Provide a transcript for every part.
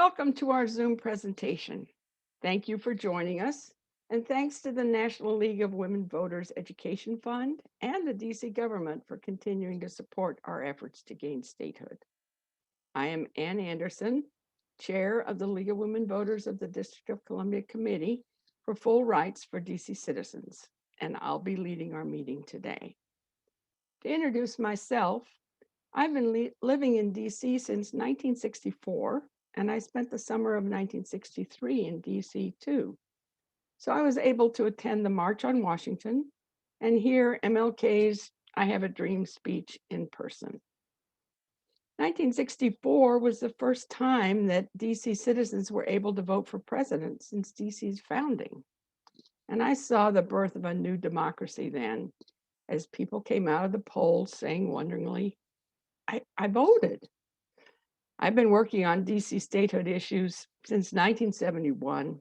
Welcome to our Zoom presentation. Thank you for joining us, and thanks to the National League of Women Voters Education Fund and the DC government for continuing to support our efforts to gain statehood. I am Ann Anderson, Chair of the League of Women Voters of the District of Columbia Committee for Full Rights for DC Citizens, and I'll be leading our meeting today. To introduce myself, I've been living in DC since 1964, and I spent the summer of 1963 in DC too. So I was able to attend the March on Washington and hear MLK's I Have a Dream speech in person. 1964 was the first time that DC citizens were able to vote for president since DC's founding. And I saw the birth of a new democracy then, as people came out of the polls saying wonderingly, I voted. I've been working on DC statehood issues since 1971.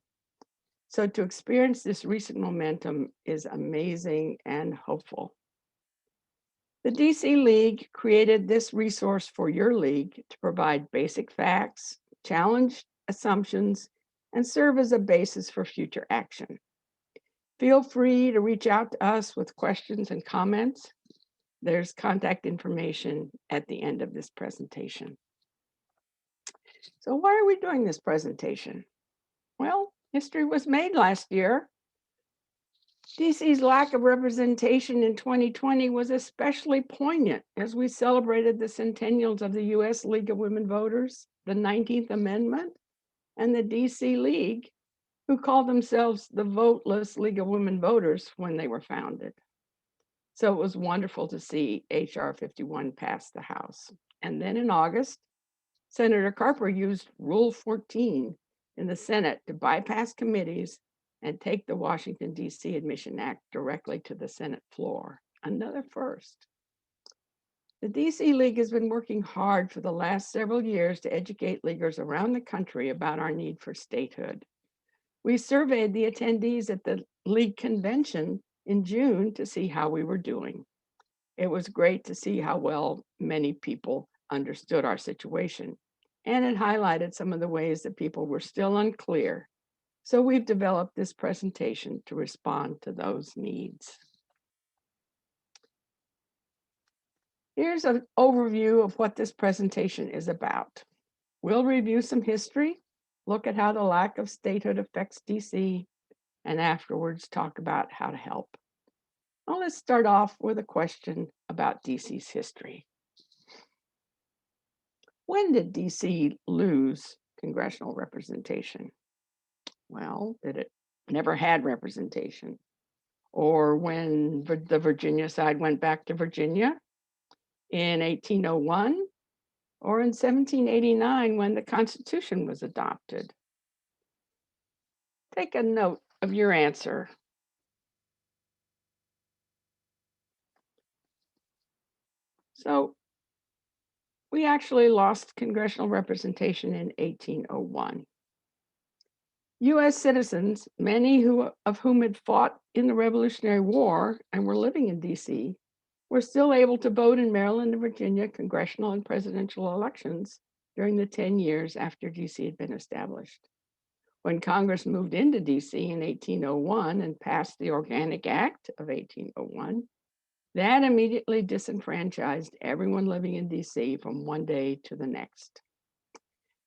So to experience this recent momentum is amazing and hopeful. The DC League created this resource for your league to provide basic facts, challenge assumptions, and serve as a basis for future action. Feel free to reach out to us with questions and comments. There's contact information at the end of this presentation. So why are we doing this presentation? Well, history was made last year. DC's lack of representation in 2020 was especially poignant as we celebrated the centennials of the U.S. League of Women Voters, the 19th Amendment, and the DC League, who called themselves the Voteless League of Women Voters when they were founded. So it was wonderful to see H.R. 51 pass the House. And then in August, Senator Carper used Rule 14 in the Senate to bypass committees and take the Washington, D.C. Admission Act directly to the Senate floor. Another first. The D.C. League has been working hard for the last several years to educate leaguers around the country about our need for statehood. We surveyed the attendees at the League convention in June to see how we were doing. It was great to see how well many people understood our situation, and it highlighted some of the ways that people were still unclear. So we've developed this presentation to respond to those needs. Here's an overview of what this presentation is about. We'll review some history, look at how the lack of statehood affects DC, and afterwards talk about how to help. Well, let's start off with a question about DC's history. When did DC lose congressional representation? Well, did it never had representation? Or when the Virginia side went back to Virginia in 1801? Or in 1789 when the Constitution was adopted? Take a note of your answer. So we actually lost congressional representation in 1801. U.S. citizens, many of whom had fought in the Revolutionary War and were living in D.C., were still able to vote in Maryland and Virginia congressional and presidential elections during the 10 years after D.C. had been established. When Congress moved into D.C. in 1801 and passed the Organic Act of 1801, that immediately disenfranchised everyone living in D.C. from one day to the next.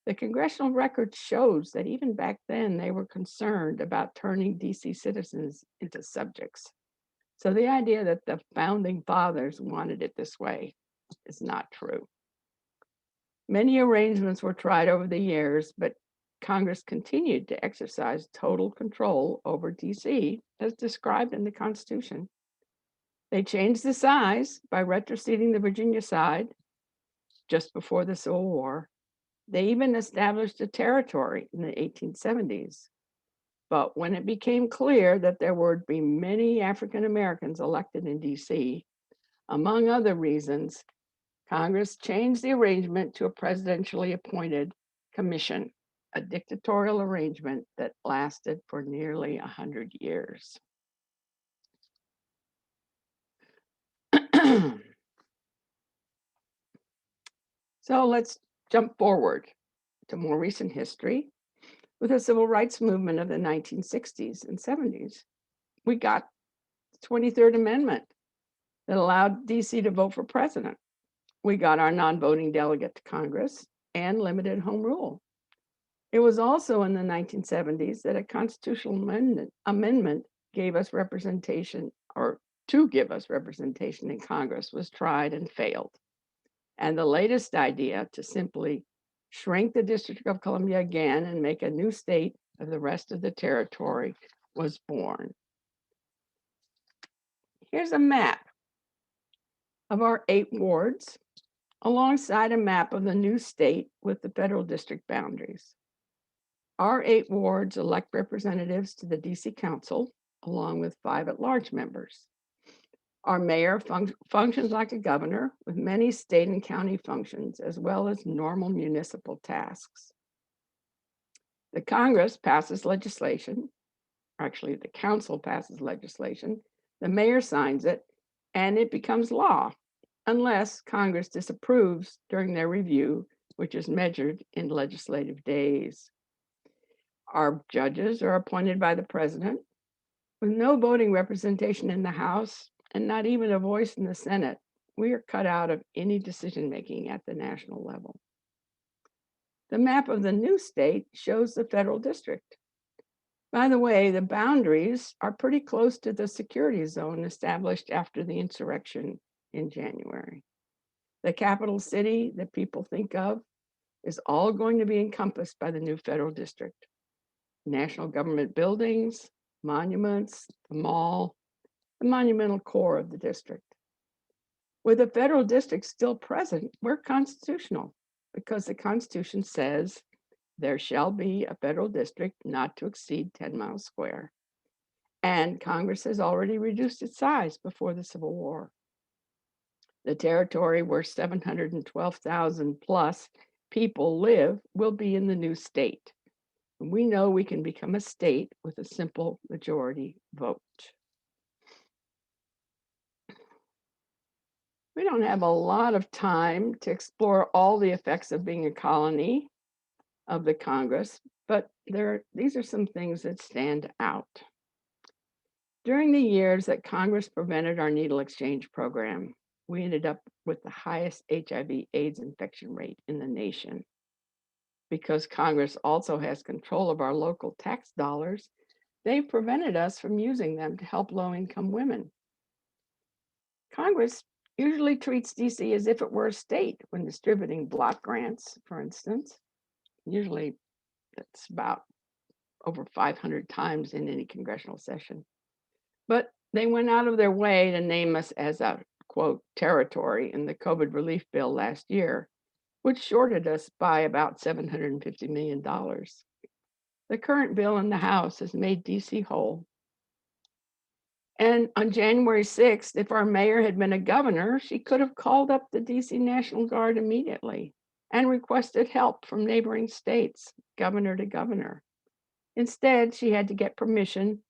The congressional record shows that even back then, they were concerned about turning DC citizens into subjects. So the idea that the founding fathers wanted it this way is not true. Many arrangements were tried over the years, but Congress continued to exercise total control over DC as described in the Constitution. They changed the size by retroceding the Virginia side just before the Civil War. They even established a territory in the 1870s. But when it became clear that there would be many African Americans elected in DC, among other reasons, Congress changed the arrangement to a presidentially appointed commission, a dictatorial arrangement that lasted for nearly 100 years. So let's jump forward. to more recent history with the civil rights movement of the 1960s and 70s. We got the 23rd Amendment that allowed DC to vote for president. We got our non-voting delegate to Congress and limited home rule. It was also in the 1970s that a constitutional amendment gave us representation, or to give us representation in Congress, was tried and failed. And the latest idea to simply shrink the District of Columbia again and make a new state of the rest of the territory was born. Here's a map of our 8 wards alongside a map of the new state with the federal district boundaries. Our 8 wards elect representatives to the DC Council, along with 5 at-large members. Our mayor functions like a governor with many state and county functions, as well as normal municipal tasks. The Congress passes legislation, actually the council passes legislation, the mayor signs it, and it becomes law, unless Congress disapproves during their review, which is measured in legislative days. Our judges are appointed by the president with no voting representation in the House and not even a voice in the Senate. We are cut out of any decision-making at the national level. The map of the new state shows the federal district. By the way, the boundaries are pretty close to the security zone established after the insurrection in January. The capital city that people think of is all going to be encompassed by the new federal district. National government buildings, monuments, the mall, the monumental core of the district. With the federal district still present, we're constitutional because the Constitution says there shall be a federal district not to exceed 10 miles square. And Congress has already reduced its size before the Civil War. The territory where 712,000 plus people live will be in the new state. We know we can become a state with a simple majority vote. We don't have a lot of time to explore all the effects of being a colony of the Congress, but these are some things that stand out. During the years that Congress prevented our needle exchange program, we ended up with the highest HIV/AIDS infection rate in the nation. Because Congress also has control of our local tax dollars, they've prevented us from using them to help low-income women. Congress usually treats DC as if it were a state when distributing block grants, for instance. Usually that's about over 500 times in any congressional session. But they went out of their way to name us as a, quote, territory in the COVID relief bill last year, which shorted us by about $750 million. The current bill in the House has made DC whole. And on January 6th, if our mayor had been a governor, she could have called up the DC National Guard immediately and requested help from neighboring states, governor to governor. Instead, she had to get permission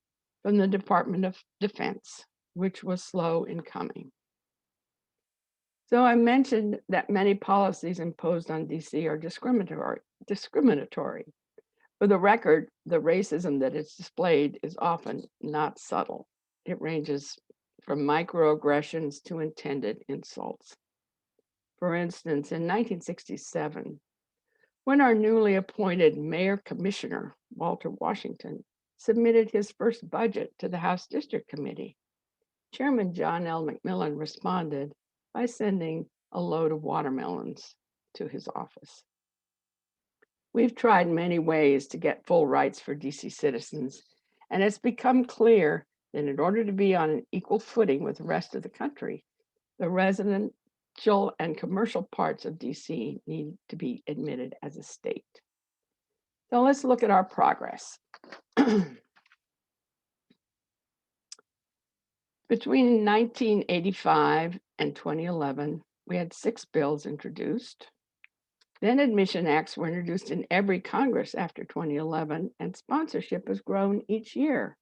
from the Department of Defense, which was slow in coming. So I mentioned that many policies imposed on DC are discriminatory. For the record, the racism that is displayed is often not subtle. It ranges from microaggressions to intended insults. For instance, in 1967, when our newly appointed mayor commissioner, Walter Washington, submitted his first budget to the House District Committee, Chairman John L. McMillan responded by sending a load of watermelons to his office. We've tried many ways to get full rights for DC citizens, and it's become clear that in order to be on an equal footing with the rest of the country, the residential and commercial parts of DC need to be admitted as a state. So let's look at our progress. Between 1985 and 2011, we had 6 bills introduced. Then admission acts were introduced in every Congress after 2011, and sponsorship has grown each year.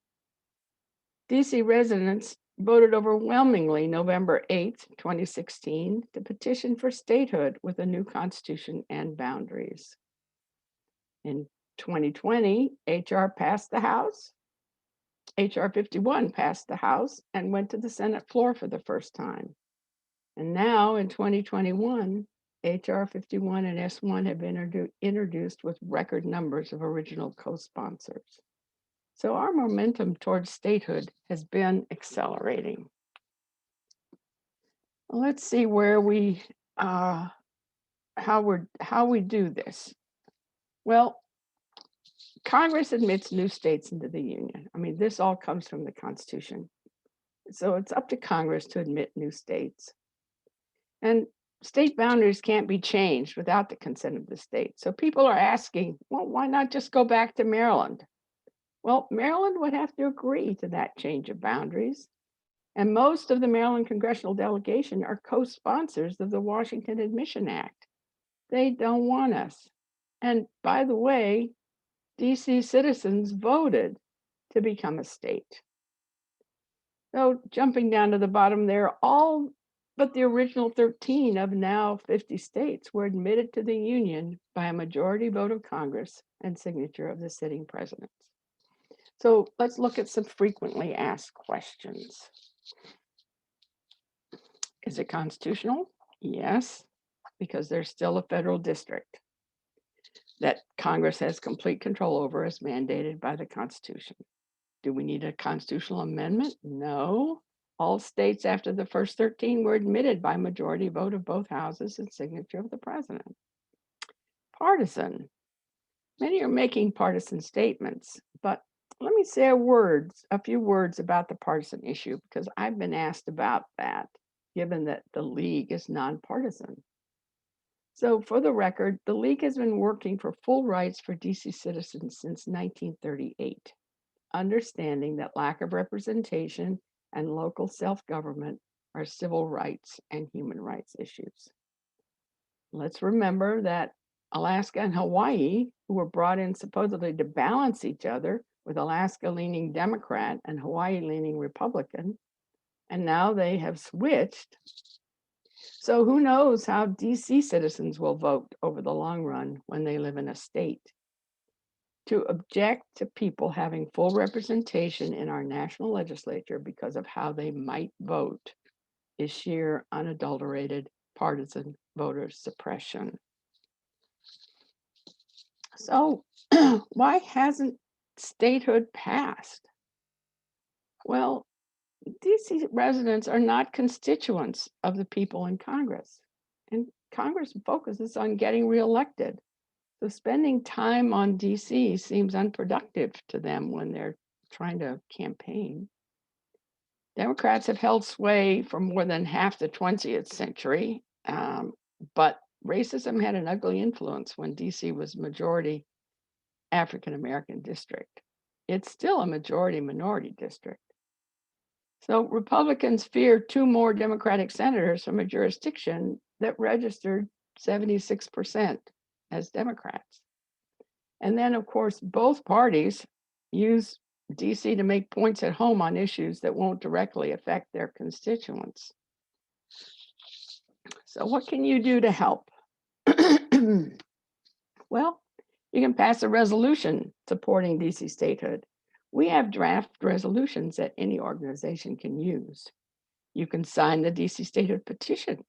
DC residents voted overwhelmingly November 8, 2016, to petition for statehood with a new constitution and boundaries. In 2020, HR passed the House. HR 51 passed the House and went to the Senate floor for the first time. And now in 2021, HR 51 and S1 have been introduced with record numbers of original co-sponsors. So our momentum towards statehood has been accelerating. Let's see where we how we do this. Well, Congress admits new states into the Union. I mean, this all comes from the Constitution. So it's up to Congress to admit new states. And state boundaries can't be changed without the consent of the state. So people are asking, well, why not just go back to Maryland? Well, Maryland would have to agree to that change of boundaries. And most of the Maryland congressional delegation are co-sponsors of the Washington Admission Act. They don't want us. And by the way, DC citizens voted to become a state. So jumping down to the bottom there, all but the original 13 of now 50 states were admitted to the Union by a majority vote of Congress and signature of the sitting presidents. So let's look at some frequently asked questions. Is it constitutional? Yes, because there's still a federal district that Congress has complete control over as mandated by the Constitution. Do we need a constitutional amendment? No. All states after the first 13 were admitted by majority vote of both houses and signature of the president. Partisan. Many are making partisan statements, but let me say a few words about the partisan issue, because I've been asked about that, given that the League is nonpartisan. So for the record, the League has been working for full rights for DC citizens since 1938, understanding that lack of representation and local self-government are civil rights and human rights issues. Let's remember that Alaska and Hawaii, who were brought in supposedly to balance each other, with Alaska leaning Democrat and Hawaii leaning Republican, and now they have switched. So who knows how DC citizens will vote over the long run when they live in a state. To object to people having full representation in our national legislature because of how they might vote is sheer unadulterated partisan voter suppression. So why hasn't statehood passed? Well, DC residents are not constituents of the people in Congress, and Congress focuses on getting reelected. So spending time on DC seems unproductive to them when they're trying to campaign. Democrats have held sway for more than half the 20th century, but racism had an ugly influence when DC was majority African American district. It's still a majority minority district. So Republicans fear 2 more Democratic senators from a jurisdiction that registered 76% as Democrats. And then, of course, both parties use DC to make points at home on issues that won't directly affect their constituents. So what can you do to help? Well, you can pass a resolution supporting DC statehood. We have draft resolutions that any organization can use. You can sign the DC statehood petition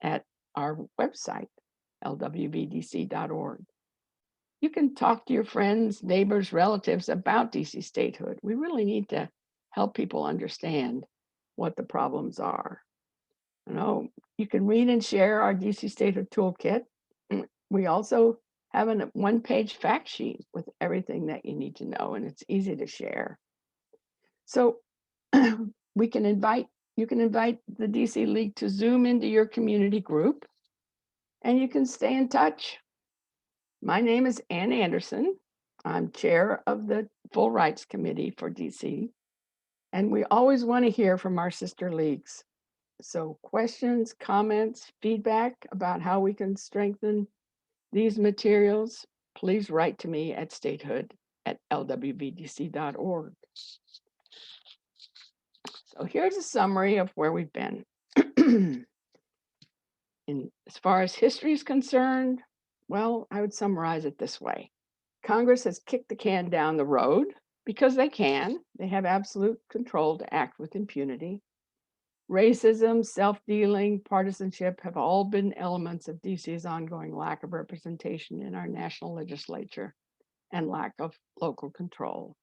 at our website, lwvdc.org. You can talk to your friends, neighbors, relatives about DC statehood. We really need to help people understand what the problems are. You can read and share our DC statehood toolkit. We also have a one-page fact sheet with everything that you need to know, and it's easy to share. So you can invite the DC League to Zoom into your community group, and you can stay in touch. My name is Ann Anderson. I'm chair of the Full Rights Committee for DC, and we always want to hear from our sister leagues. So questions, comments, feedback about how we can strengthen these materials, please write to me at statehood@lwvdc.org. So here's a summary of where we've been. As far as history is concerned, well, I would summarize it this way. Congress has kicked the can down the road because they can. They have absolute control to act with impunity. Racism, self-dealing, partisanship have all been elements of DC's ongoing lack of representation in our national legislature and lack of local control.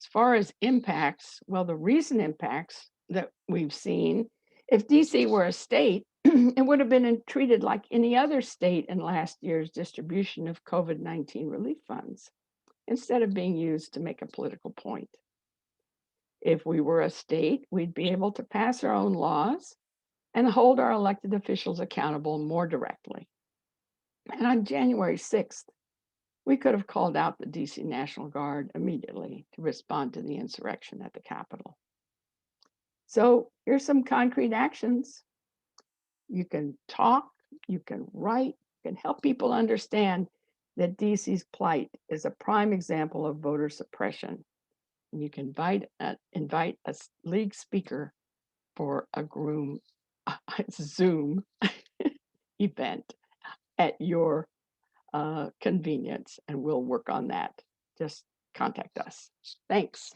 As far as impacts, well, the recent impacts that we've seen, if DC were a state, it would have been treated like any other state in last year's distribution of COVID-19 relief funds, instead of being used to make a political point. If we were a state, we'd be able to pass our own laws and hold our elected officials accountable more directly. And on January 6th, we could have called out the DC National Guard immediately to respond to the insurrection at the Capitol. So here's some concrete actions. You can talk, you can write, you can help people understand that DC's plight is a prime example of voter suppression. And you can invite a league speaker for a Zoom event at your convenience, and we'll work on that. Just contact us. Thanks.